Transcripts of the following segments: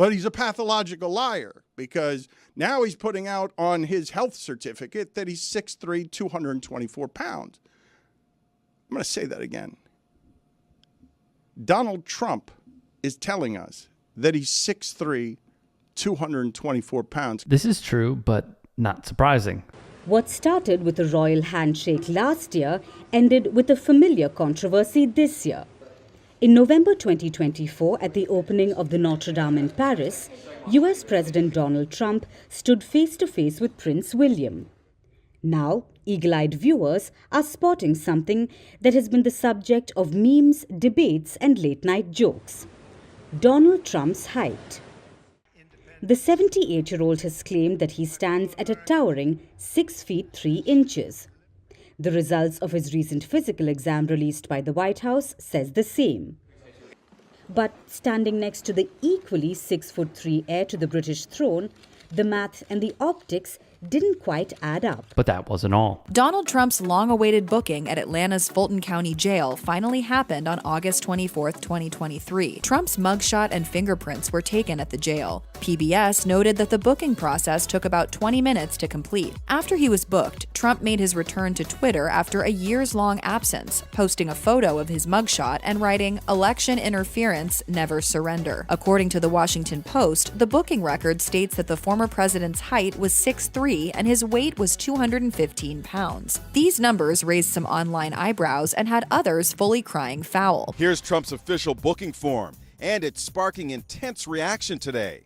But he's a pathological liar because now he's putting out on his health certificate that he's 6'3", 224 pounds. I'm going to say that again. Donald Trump is telling us that he's 6'3", 224 pounds. This is true, but not surprising. What started with a royal handshake last year ended with a familiar controversy this year. In November 2024, at the opening of the Notre Dame in Paris, US President Donald Trump stood face-to-face with Prince William. Now, eagle-eyed viewers are spotting something that has been the subject of memes, debates, and late-night jokes. Donald Trump's height. The 78-year-old has claimed that he stands at a towering 6 feet 3 inches. The results of his recent physical exam released by the White House says the same. But standing next to the equally 6'3" heir to the British throne, the math and the optics didn't quite add up. But that wasn't all. Donald Trump's long-awaited booking at Atlanta's Fulton County Jail finally happened on August 24, 2023. Trump's mugshot and fingerprints were taken at the jail. PBS noted that the booking process took about 20 minutes to complete. After he was booked, Trump made his return to Twitter after a years-long absence, posting a photo of his mugshot and writing, "Election interference, never surrender." According to the Washington Post, the booking record states that the former president's height was 6'3" and his weight was 215 pounds. These numbers raised some online eyebrows and had others fully crying foul. Here's Trump's official booking form, and it's sparking intense reaction today.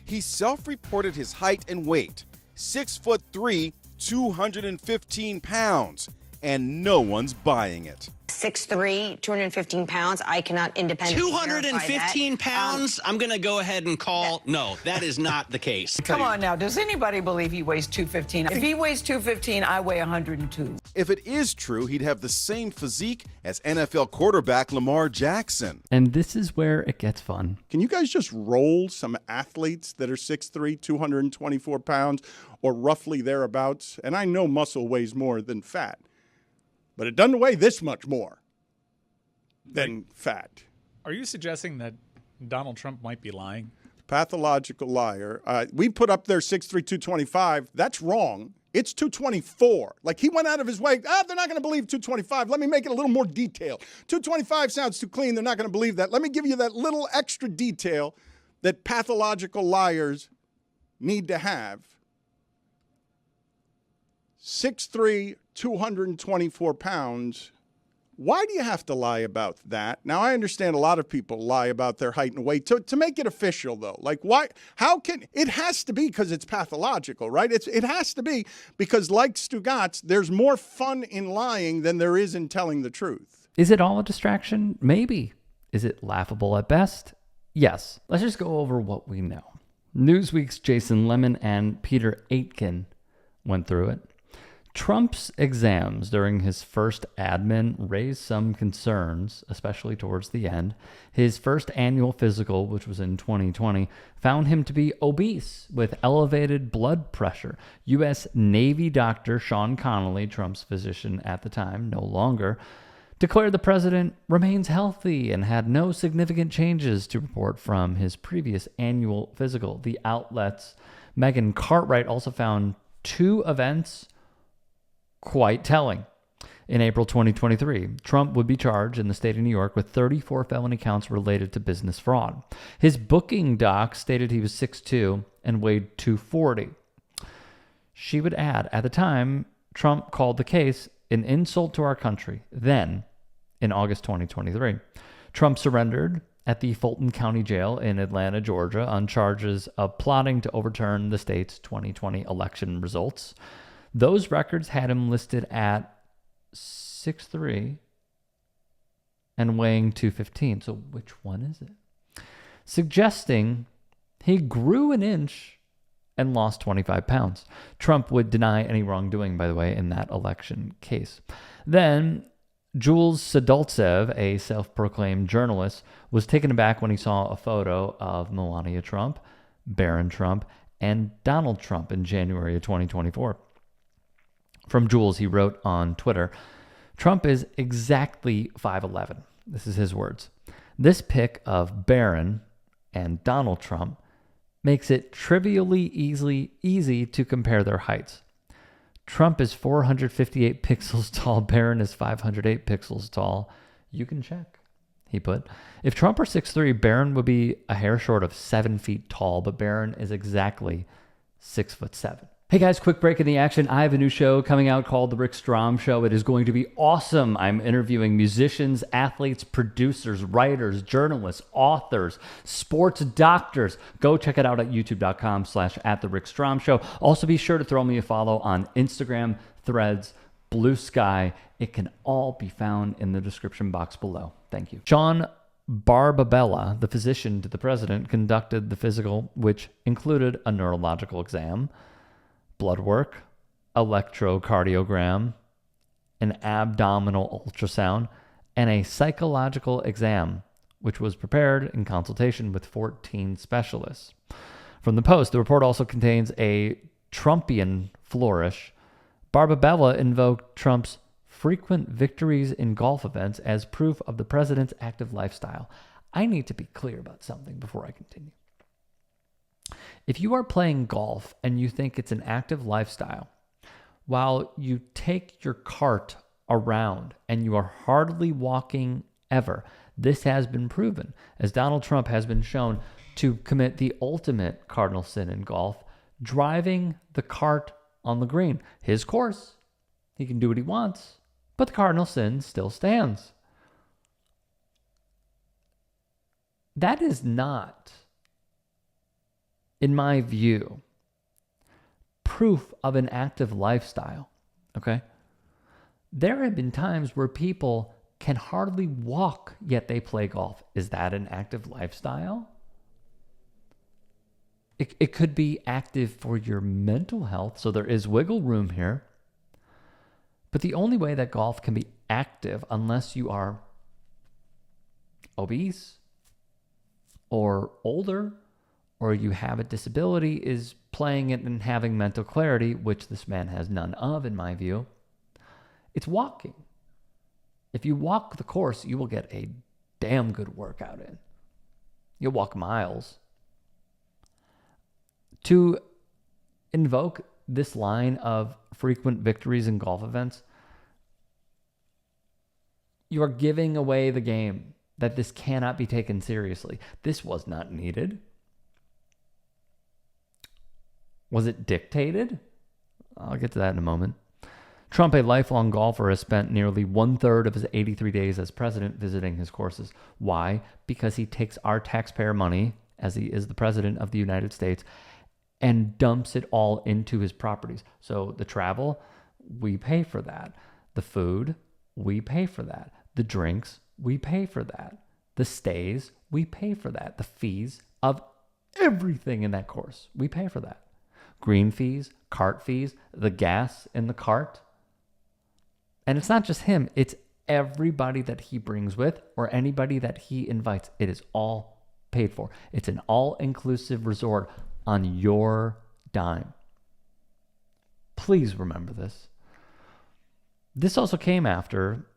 He self-reported his height and weight, 6'3", 215 pounds, and no one's buying it. 6'3", 215 pounds. I cannot independently 215 pounds? I'm going to go ahead and call, no, that is not the case. Come on now, does anybody believe he weighs 215? If he weighs 215, I weigh 102. If it is true, he'd have the same physique as NFL quarterback Lamar Jackson. And this is where it gets fun. Can you guys just roll some athletes that are 6'3", 224 pounds, or roughly thereabouts? And I know muscle weighs more than fat, but it doesn't weigh this much more than fat. Are you suggesting that Donald Trump might be lying? Pathological liar. We put up there 6'3", 225. That's wrong. It's 224. Like, he went out of his way. They're not going to believe 225. Let me make it a little more detailed. 225 sounds too clean. They're not going to believe that. Let me give you that little extra detail that pathological liars need to have. 6'3", 224 pounds. Why do you have to lie about that? Now, I understand a lot of people lie about their height and weight to make it official, though. Like, why? How can it has to be because it's pathological, right? It has to be because, like Stugatz, there's more fun in lying than there is in telling the truth. Is it all a distraction? Maybe. Is it laughable at best? Yes. Let's just go over what we know. Newsweek's Jason Lemon and Peter Aitken went through it. Trump's exams during his first admin raised some concerns, especially towards the end. His first annual physical, which was in 2020, found him to be obese with elevated blood pressure. U.S. Navy doctor Sean Connolly, Trump's physician at the time, no longer, declared the president remains healthy and had no significant changes to report from his previous annual physical. The outlet's Megan Cartwright also found two events quite telling. In April 2023, Trump would be charged in the state of New York with 34 felony counts related to business fraud. His booking doc stated he was 6'2" and weighed 240. She would add, at the time, Trump called the case an insult to our country. Then, in August 2023, Trump surrendered at the Fulton County Jail in Atlanta, Georgia, on charges of plotting to overturn the state's 2020 election results. Those records had him listed at 6'3" and weighing 215. So which one is it? Suggesting he grew an inch and lost 25 pounds. Trump would deny any wrongdoing, by the way, in that election case. Then Jules Sadoltsev, a self-proclaimed journalist, was taken aback when he saw a photo of Melania Trump, Barron Trump, and Donald Trump in January of 2024. From Jules, he wrote on Twitter, Trump is exactly 5'11". This is his words. This pic of Barron and Donald Trump makes it trivially easy to compare their heights. Trump is 458 pixels tall. Barron is 508 pixels tall. You can check, he put. If Trump were 6'3", Barron would be a hair short of 7 feet tall, but Barron is exactly 6'7". Hey guys, quick break in the action. I have a new show coming out called The Rick Strom Show. It is going to be awesome. I'm interviewing musicians, athletes, producers, writers, journalists, authors, sports doctors. Go check it out at youtube.com/@TheRickStromShow. Also be sure to throw me a follow on Instagram, Threads, Blue Sky. It can all be found in the description box below. Thank you. Sean Barbabella, the physician to the president, conducted the physical, which included a neurological exam, blood work, electrocardiogram, an abdominal ultrasound, and a psychological exam, which was prepared in consultation with 14 specialists. From the Post, the report also contains a Trumpian flourish. Barbabella invoked Trump's frequent victories in golf events as proof of the president's active lifestyle. I need to be clear about something before I continue. If you are playing golf and you think it's an active lifestyle, while you take your cart around and you are hardly walking ever, this has been proven, as Donald Trump has been shown to commit the ultimate cardinal sin in golf, driving the cart on the green. His course, he can do what he wants, but the cardinal sin still stands. That is not, in my view, proof of an active lifestyle, okay? There have been times where people can hardly walk, yet they play golf. Is that an active lifestyle? It could be active for your mental health, so there is wiggle room here. But the only way that golf can be active, unless you are obese or older, or you have a disability, is playing it and having mental clarity, which this man has none of, in my view. It's walking. If you walk the course, you will get a damn good workout in. You'll walk miles. To invoke this line of frequent victories in golf events, you are giving away the game, that this cannot be taken seriously. This was not needed. Was it dictated? I'll get to that in a moment. Trump, a lifelong golfer, has spent nearly 1/3 of his 83 days as president visiting his courses. Why? Because he takes our taxpayer money, as he is the president of the United States, and dumps it all into his properties. So the travel, we pay for that. The food, we pay for that. The drinks, we pay for that. The stays, we pay for that. The fees of everything in that course, we pay for that. Green fees, cart fees, the gas in the cart. And it's not just him, it's everybody that he brings with or anybody that he invites. It is all paid for. It's an all-inclusive resort on your dime. Please remember this. This also came after,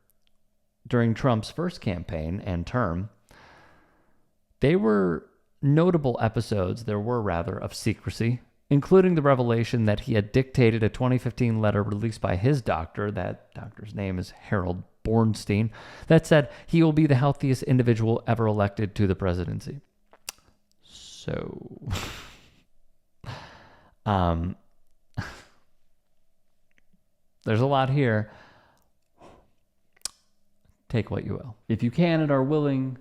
during Trump's first campaign and term, there were episodes of secrecy, including the revelation that he had dictated a 2015 letter released by his doctor, that doctor's name is Harold Bornstein, that said he will be the healthiest individual ever elected to the presidency. So, there's a lot here. Take what you will. If you can and are willing,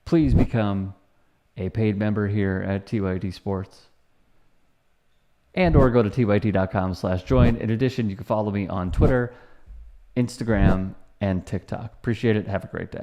please become a paid member here at TYT Sports. And or go to tyt.com/join. In addition, you can follow me on Twitter, Instagram, and TikTok. Appreciate it. Have a great day.